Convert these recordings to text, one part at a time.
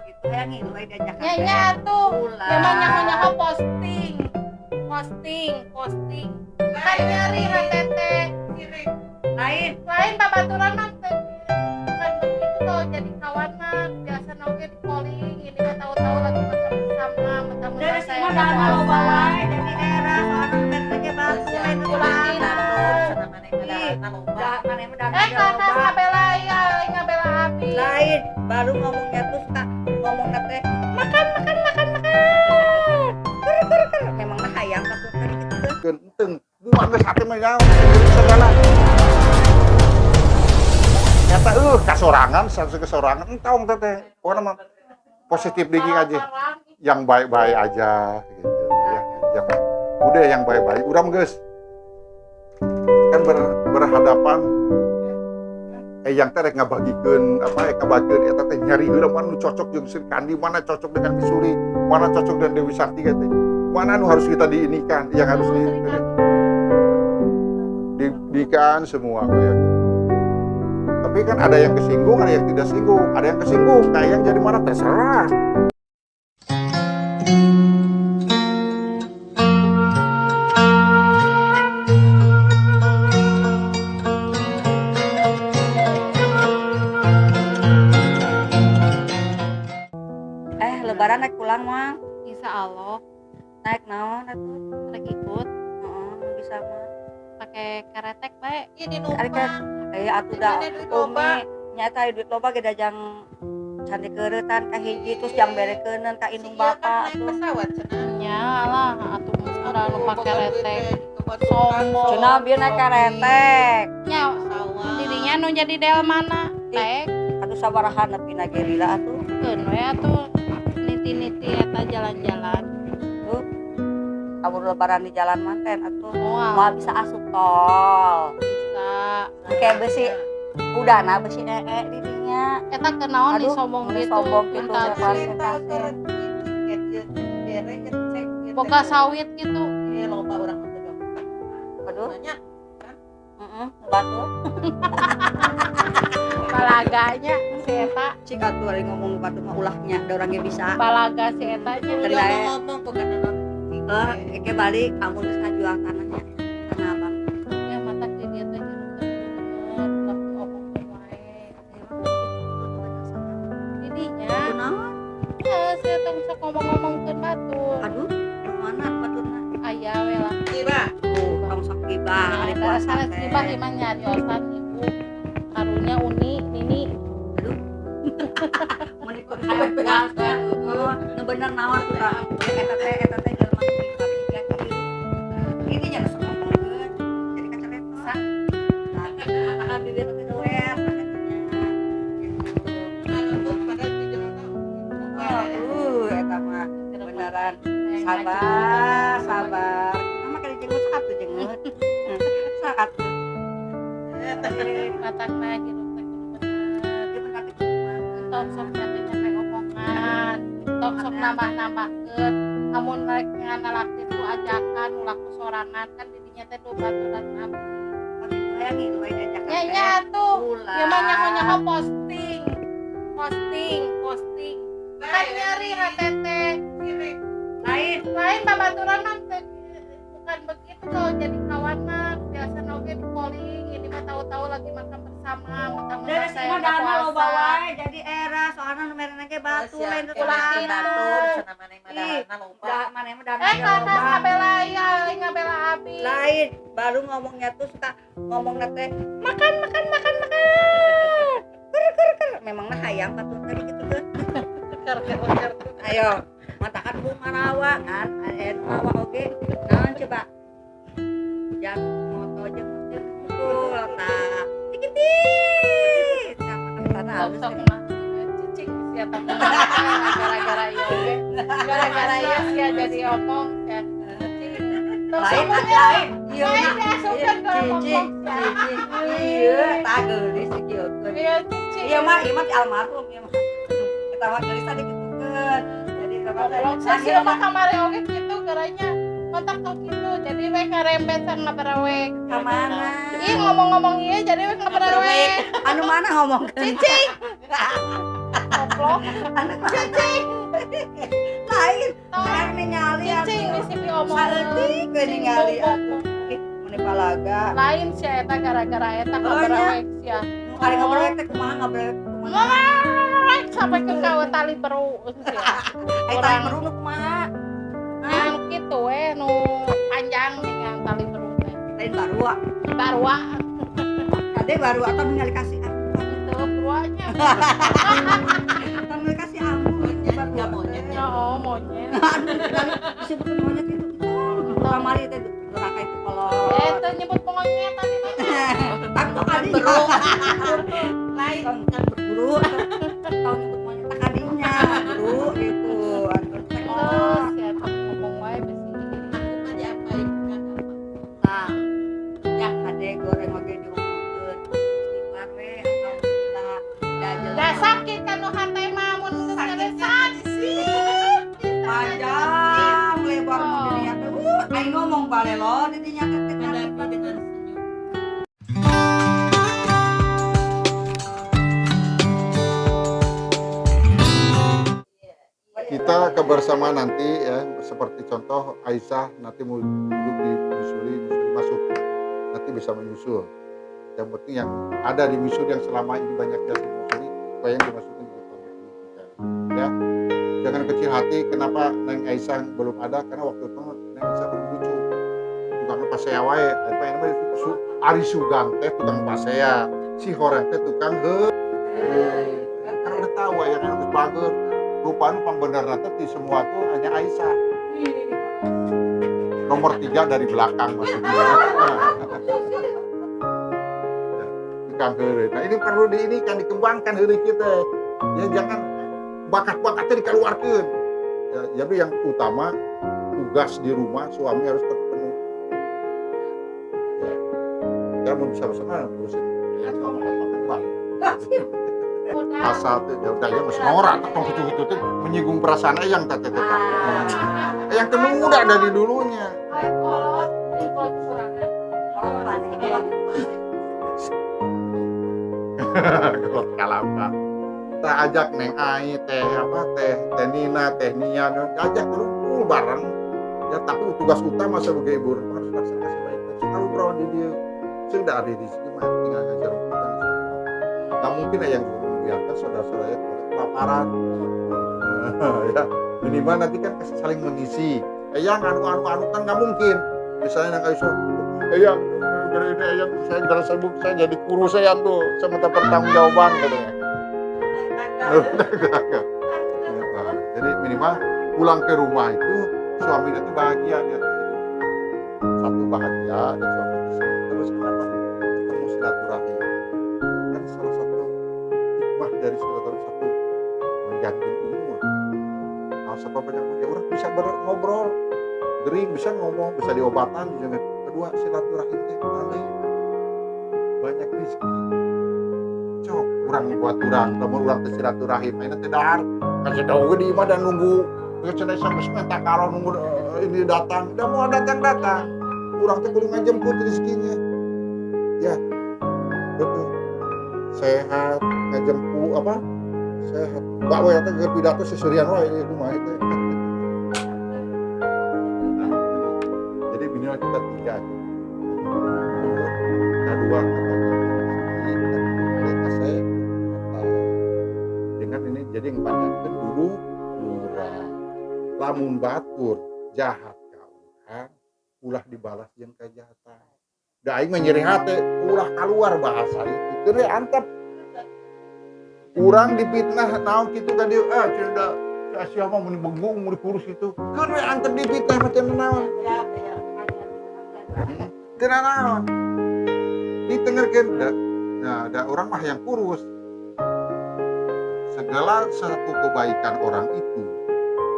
gitu aya ngilu aya diajak nya tuh memang nyaho posting kan nyari tete lain babaturan mah kan begitu tuh jadi kawan mah biasa oge di calling ini mah tahu-tahu lagi makan bersama mentang-mentang saya mah dana loba wae jadi era soalna men teh bagus lain ulangin sana maneh loba maneh mah dana kakak ngabela abi lain baru ngomongnya tuh suka ngomong teh makan memang mah hayang ka tuh tadi gitu genteng gua geus hate mah nyaho segala nyata kasorangan satu kesorangan entong teh pokoknya mah positif dikit aja yang baik-baik aja gitu ya yang udah yang baik-baik udah geus kan berhadapan yang teh rek ngabagikeun ngabagikeun eta teh nyari heula mana cocok jeung Sri Kandi, mana cocok dengan Misuri, mana cocok dengan Dewi Sakti teh. Mana anu harus kita diinikan, yang harus diinikan semua kayak gitu. Tapi kan ada yang kesinggung, ada yang tidak singgung, ada yang kesinggung, kayak yang jadi marah terserah. Lebaran naik pulang mah insya Allah naik naon atuh rek ikut bisa mah pakai keretek bae ieu di ari kan atuh da umi nyata duit loba ge dajang cantik keuretan ka hiji terus jang berekeuneun ka indung bapak tuh pesawat nya lah atuh mah nu pake keretek sombong cenah bieu naik keretek nya dirinya nu jadi delmana tek atuh sabaraha nepi na gerila atuh keun we atuh niti eta jalan-jalan tuh kabur lebaran di jalan manten atuh moal moal bisa asup tol bisa kayak besi udana besi di dinya eta kenaon disombong gitu boga sawit gitu loba urang teh aduh batu balaganya si eta cik atuh ari ngomong batu mah ulahnya da urang ge bisa balaga si eta nya ngomong kok kana eke balik kamu geus ngajual tanahnya tanah abang ya mata di dia teh tapi omong wae didinya kunaon si eta bisa ngomong-ngomongkeun batur aduh mana baturna aya we lah tiba tong sok tiba ari ada puasa salah tiba imah nyariosan ibu karunya uni nini aduh menikut hayang puasa nu bener naon tuh eta teh jelema ini nya sok ngomongkeun jadi kacareta nah di dia teh doer eta mah beneran sabar mama kali jengut satu jengut saat matakna hirup teh bener tok sok capek omongan tok sok nambah-nambahkeun amun rek nganalakti tu ajakan ulah sorangan kan didinya teh do baturan abdi hayang ngilu aya diajak nya tuh memang nyaho posting kan nyari tete lain babaturan mah bukan begitu tuh jadi kawan mah biasa oge di calling ini mah tahu-tahu lagi makan bersama mentang-mentang saya mah dana loba wae jadi era soalna nu merena ge batu lain teh ulangin batur sana maneh mah dana loba maneh mah dana kakak ngabela abi lain baru ngomongnya tuh suka ngomong teh makan memang mah hayang ka tuh tadi gitu kan ayo matakan bu marawa kan marawa oge naon coba yang moto jeung betul tak dikit karena halus cicing siapa gara-gara ieu gara-gara ieu sia jadi omong ya lain iya diasupkeun ke ngomong iya tageulis kieu iya cicing iya mah almarhum ieu mah eta mah geulis tadi gitukeun jadi saya mah kamari oge kitu garanya kontak tok kitu jadi we ngarembet sang ngabarawek ka mana ih ngomong-ngomong ieu jadi we ngabarawek anu mana ngomong cicing Goblok. Anak cicing. Lain. Kan ningali Cicing misi diomong. Saeutik we ningali atuh. Mane balaga. Lain si eta gara-gara eta kabarewek sia. Ari ngabrek teh kumaha ngabrek. Ngorek sampai ke kawe tali beru sia. Ai tali meru nu kumaha? Anu kitu we nu panjang dengan tali beru teh. Lain barua. Barua Kade barua atau ningali kasih itu beruanya. atau ningali kasih amun. Barua monyet. Oh, monyet. Disebut monyet itu. Kamari teh neraka itu kalau Eta nyebut monyet tadi mah. tak kadinya. Lain kan berburu. Tahu nyebut monyet tak kadinya. Beru gitu. Oh, si eta ngomong wae besi. Nah, ya kade goreng oge diomongkeun. Istighfar we alhamdulillah. Da sakit kan nu hate mah mun geus sakit. Panjang lebar mah dirinya teh. Ai ngomong balelo di dinya teh dengan senyum. Kita kebersamaan nanti ya, seperti contoh Aisyah nanti mau duduk di misuri masuk, nanti bisa menyusul. Yang penting yang ada di misuri yang selama ini banyak jasa menyusuri, supaya yang dimasukin di kelompok ini. Ya, jangan kecil hati. Kenapa Neng Aisyah belum ada? Karena waktu itu Neng Aisyah belum lucu. Tukang pasea wae, apa yang namanya Ari Sugang teh tukang pasea, si Horeng teh tukang karena udah tahu ya yang harus bagus. Rupanya pembenar nanti semua tuh hanya Aisyah. Nomor 3 dari belakang maksudnya. Tukang heureuy. Nah ini perlu dikembangkan heureuy kita. Ya jangan bakat-bakatnya dikeluarkan. Ya, jadi yang utama tugas di rumah suami harus terpenuhi. Ya mau bisa bersama ngurusin makan balik. Asal tuh udah ya masih norak tong gitu tuh menyinggung perasaan yang tete yang muda dari dulunya. Kalau kalapa kita ajak Neng Ai teh Nina teh Nia ajak kumpul bareng ya, tapi tugas utama sebagai ibu rumah harus laksanakan sebaik-baik. Kalau bro di dia sudah ada di sini mah tinggal ngajar kita. Nggak mungkin yang membiarkan saudara-saudaranya kelaparan. Ya minimal nanti kan saling mengisi. Yang anu kan nggak mungkin. Misalnya nang Aisyah, yang gara-gara yang saya ngerasa saya jadi guru saya tuh, saya minta pertanggungjawaban katanya. Jadi minimal pulang ke rumah itu suaminya itu bahagia dia. Satu bahagia dan suami itu terus kenapa? Ketemu silaturahim. Kan salah satu hikmah dari silaturahim satu menjanjikan umur. Nah, sebab banyak ya orang bisa ngobrol, gering bisa ngomong, bisa diobatan, jangan. Kedua silaturahim teh banyak rezeki. Cok, kurang buat orang, namun orang teh silaturahim, ini teh dahar, kasih tahu di imah dan nunggu, cenah sampai sebentar kalau nunggu ini datang, udah mau datang, orang teh kudu ngajemput rezekinya, ya, betul, sehat, ngajemput apa, sehat, mbak we teh keur pidato seserian wae di rumah itu. Jadi minimal kita 3 aja. Kedua dengan ini jadi yang panjangkan dulu murah lamun batur jahat kauhan ulah dibalas jeung kejahatan da aing menyeri hate ulah keluar bahasa itu teu antep urang dipitnah naon kitu ka dieu cenah sia mah mun benggung mun dikurus itu keur we antep dipitnah mah teu naon teu naon ditengerkeun nah ada orang mah yang kurus segala satu kebaikan orang itu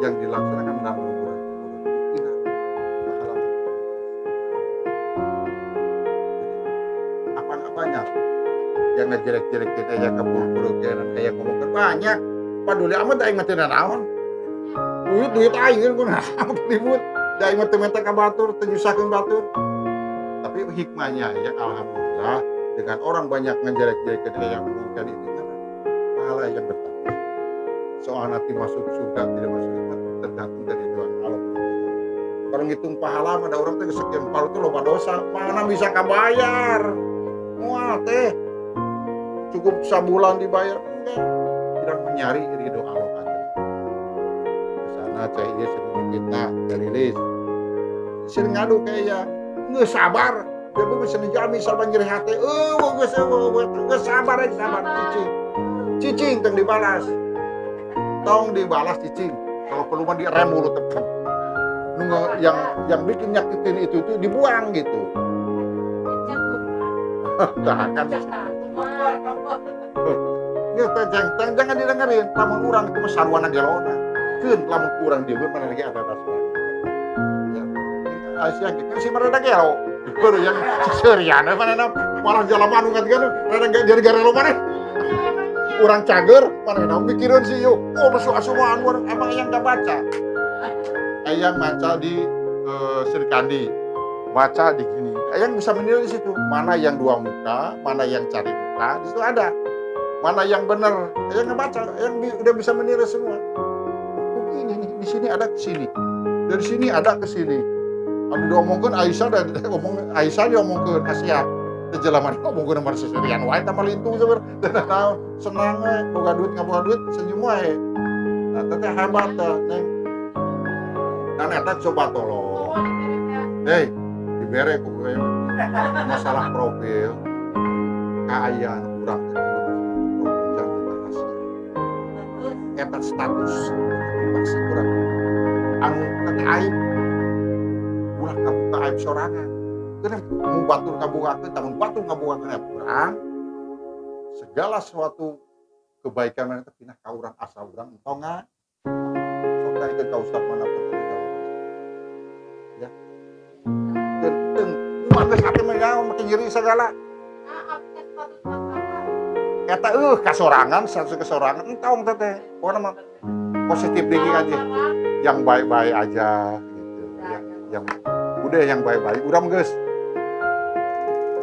yang dilaksanakan dalam hubungan tidak pahala. Apa nggak banyak yang ngejelek-jelekin aja keburu-buru kayak ngomongkan banyak paduli amat aing mah teu naon duit aing kan kunaon ribut da aing mah teu minta ka batur teu nyusakeun batur tapi hikmahnya ya alhamdulillah dengan orang banyak ngejelek-jelekin yang ngomongkan itu pahala yang bertambah. soal nanti masuk surga tidak masuk itu tergantung dari doa Allah. Kalau ngitung pahala ada orang teh sekian pahala itu loba dosa, mana bisa kabayar? Mual teh cukup sebulan dibayar enggak? Tidak menyari ridho Allah kan. Di sana cai dia sering fitnah dari rilis. Sering ngadu kayak nggak sabar. Dia bisa menjami sabar nyeri hati. Nggak sabar aja sabar cicing teng dibalas. Tong dibalas cicing. Kalau perlu mah direm mulut tepung. Nunggu yang bikin nyakitin itu dibuang gitu. Nah, kan. Jangan didengerin. Lamun urang itu mah sarwana gelona. Keun lamun urang dia mana lagi ada dasar. Ya. Asia gitu si mereda gelo. Baru yang serian mana malah jalan anu kan rada jadi gara lo mana. Urang cager mana mikirin sih yo. Oh asuhan emang yang enggak baca. Ayang baca di Sri Kandi. Baca di gini. Ayang bisa menilai di situ mana yang dua muka, mana yang cari muka, di situ ada. Mana yang benar, Ayang ngebaca, Ayang udah bisa menilai semua. Begini nih, di sini ada ke sini, dari sini ada ke sini. Anu diomongkeun Aisyah dan Aisyah diomongkeun Asia. Kejelaman ngomongkeun nomor seserian wae tambah lintung sabar. Naon senang we, boga duit ngaboga duit senyum wae. Nah, teh hebat teh, Neng. Dan eta coba tolong. Hei, dibere ku masalah profil. Kaayaan urang teh eta status privasi kurang anu teh aib ulah kabuka aib sorangan kenapa mau batur ngabukakeun tamun batur ngabukakeun urang segala suatu kebaikan mana teh pindah ka urang asa urang entongan sok teh ka ustaz manapun ya teuing kumaha geus hate mah makin nyeri segala kata kasorangan satu kesorangan entong teh pokoknya mah positif dikit aja yang baik-baik aja gitu yang udah yang baik-baik udah geus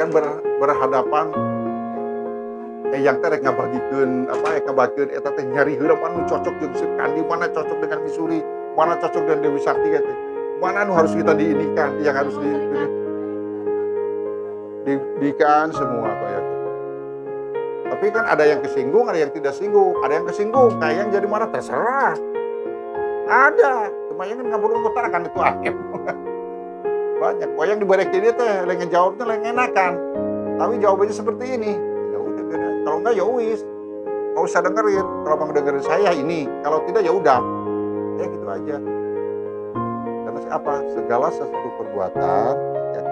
kan berhadapan yang teh rek ngabagikeun apa kabagikeun eta teh nyari heula anu cocok jeung Sri Kandi mana cocok dengan Misuri mana cocok dengan Dewi Sakti teh mana anu harus kita diinikan yang harus dikan semua kayak tapi kan ada yang kesinggung, ada yang tidak singgung, ada yang kesinggung, kayak yang jadi marah terserah. Ada, cuma yang ngabulun utara kan itu akhir. Banyak, yang dibarikin dia teh, lagi jawabnya lagi enakan. Tapi jawabannya seperti ini. Ya udah, kalau enggak ya wis. Enggak usah dengerin. Kalau mau dengerin saya ini, kalau tidak ya udah. Ya gitu aja. Karena apa? Segala sesuatu perbuatan ya,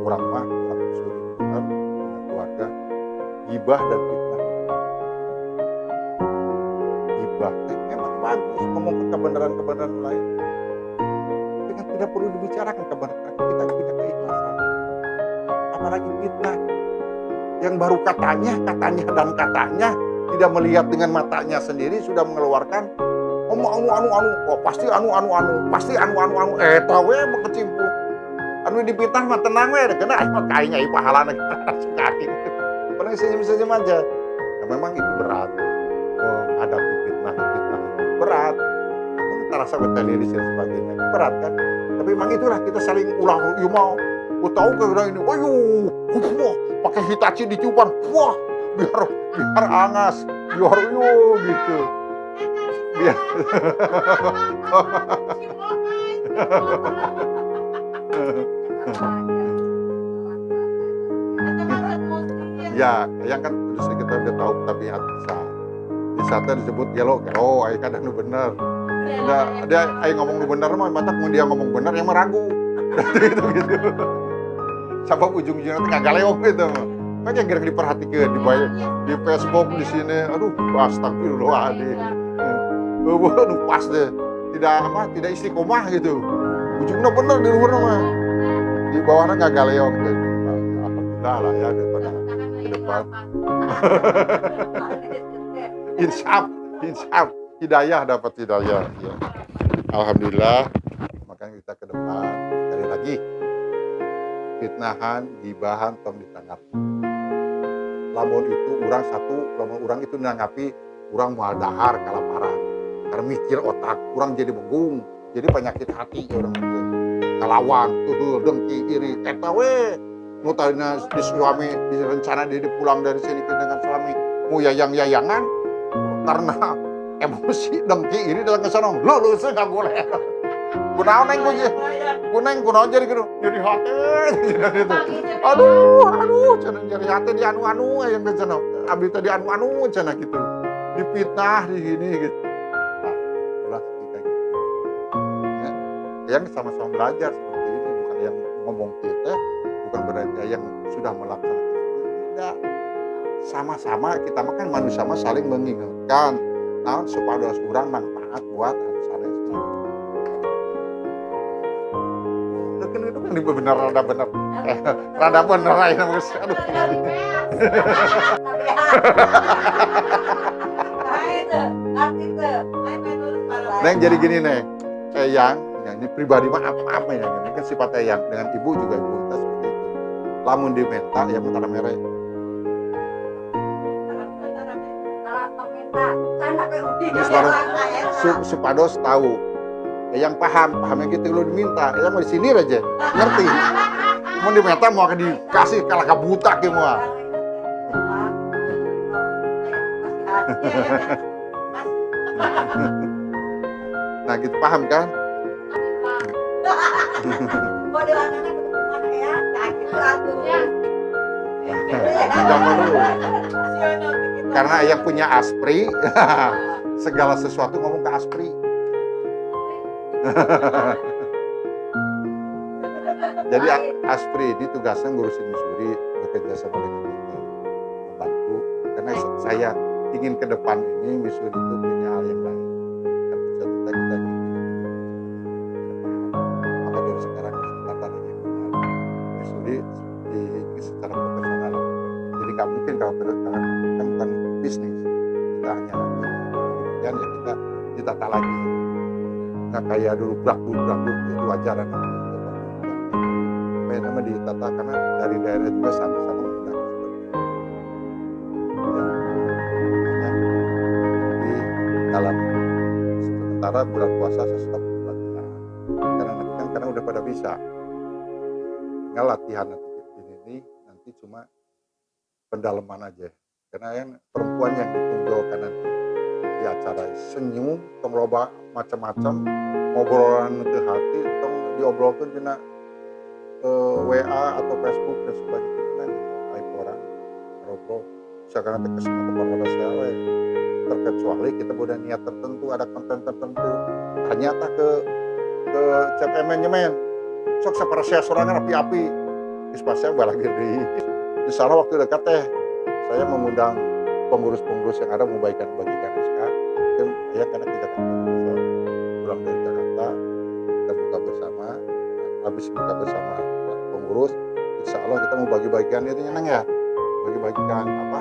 orang mah, orang suri benar, dengan keluarga, gibah dan fitnah. Gibah, memang bagus ngomong kebenaran-kebenaran lain. Tapi kan tidak perlu dibicarakan kebenaran, kita punya keikhlasan. Apalagi fitnah, yang baru katanya dan katanya, tidak melihat dengan matanya sendiri, sudah mengeluarkan, oh pasti pasti tahu ya mau kecimpung. Anu dipitah mah tenang we, kena mah kayaknya pahalana langsung kaki. Paling senyum-senyum aja. Ya, memang itu berat. Menghadapi fitnah itu berat. Antara sahabat liris dan sebagainya berat kan. Tapi memang itulah kita saling ulah mau. Ku tahu ke orang ini, wah, pakai Hitachi ditiupan, wah, biar angas, biar gitu. Biar. Ya, yang kan kita udah tahu tabiat di saatnya disebut gelo, ayo kadang nu bener. Dia ayo ngomong nu bener mah, mata mau dia ngomong bener yang meragu. gitu. Sabab ujung-ujungnya tuh kagak lewat gitu. Makanya gerek diperhatikan di Facebook di sini. Aduh, astagfirullahaladzim. Nu pas deh. Tidak istiqomah gitu. Ujungnya bener di luar mah. Di bawahnya nggak galeong gitu. Alhamdulillah lah ya daripada ke depan. Insaf, hidayah dapat hidayah. Ya. Alhamdulillah. Makanya kita ke depan cari lagi fitnahan, gibahan, tong ditangkap. Lamun lamun itu orang satu, lamun orang itu nanggapi orang mau dahar kalaparan karena mikir otak orang jadi begung, jadi penyakit hati orang itu kalawang tuh dengki iri eta we nu tadina di suami direncana dia pulang dari sini dengan suami mau yayang-yayangan karena emosi dengki iri dalam kesana lu nggak boleh kunaon neng kunaon jadi gitu jadi hati gitu aduh cenah jadi hati di anu yang cenah abdi tadi anu cenah gitu dipitnah di sini gitu nah ulah kita gitu ya yang sama-sama belajar seperti ini bukan yang ngomong kita bukan berarti yang sudah melaksanakan itu tidak sama-sama kita makan manusia sama saling mengingatkan nah supaya orang manfaat buat saling itu kan benar rada bener aja mas aduh Neng jadi gini Neng Eyang ini pribadi mah apa ya ini kan sifat Eyang dengan ibu juga ibu kita seperti itu lamun diminta ya mentara merah supados tahu yang pahamnya gitu lo diminta yang mau di sini aja ngerti mau diminta mau dikasih kalah kabuta gitu mau nah gitu paham kan jangan dulu karena yang punya aspri segala sesuatu ngomong ke aspri jadi aspri ini tugasnya ngurusin Missouri bekerja sama dengan kita membantu karena saya ingin ke depan ini Missouri itu punya hal yang lain kan cita-cita kita ingin maka dari sekarang tata lagi Missouri secara profesional jadi nggak mungkin kalau kan bukan bisnis kita hanya kemudian ya kita ditata lagi nggak kayak dulu brak itu wajaran supaya nama ditata karena dari daerah juga sama-sama menggunakan di dalam sementara bulan puasa saya tetap latihan karena nanti kan karena udah pada bisa tinggal latihan ini nanti cuma pendalaman aja karena yang perempuan yang ditunjukkan nanti di acara senyum kemeloba macam-macam ngobrolan ke hati tong diobrolkan dina WA atau Facebook dan sebagainya aib orang ngobrol sekarang teh kesana tempat pada siapa terkecuali kita udah niat tertentu ada konten tertentu ternyata ke chat manajemen sok separasi sorangan api-api dispasnya balik di insya Allah waktu dekat teh saya mengundang pengurus-pengurus yang ada membagikan SK dan ya karena kita kan pulang dari Jakarta kita buka bersama habis buka bersama pengurus insya Allah kita mau bagi-bagikan itu nyenang ya bagi-bagikan apa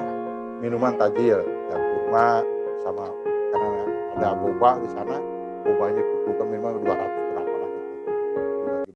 minuman tajil ya kurma sama karena ada boba di sana bobanya bukan minimal 200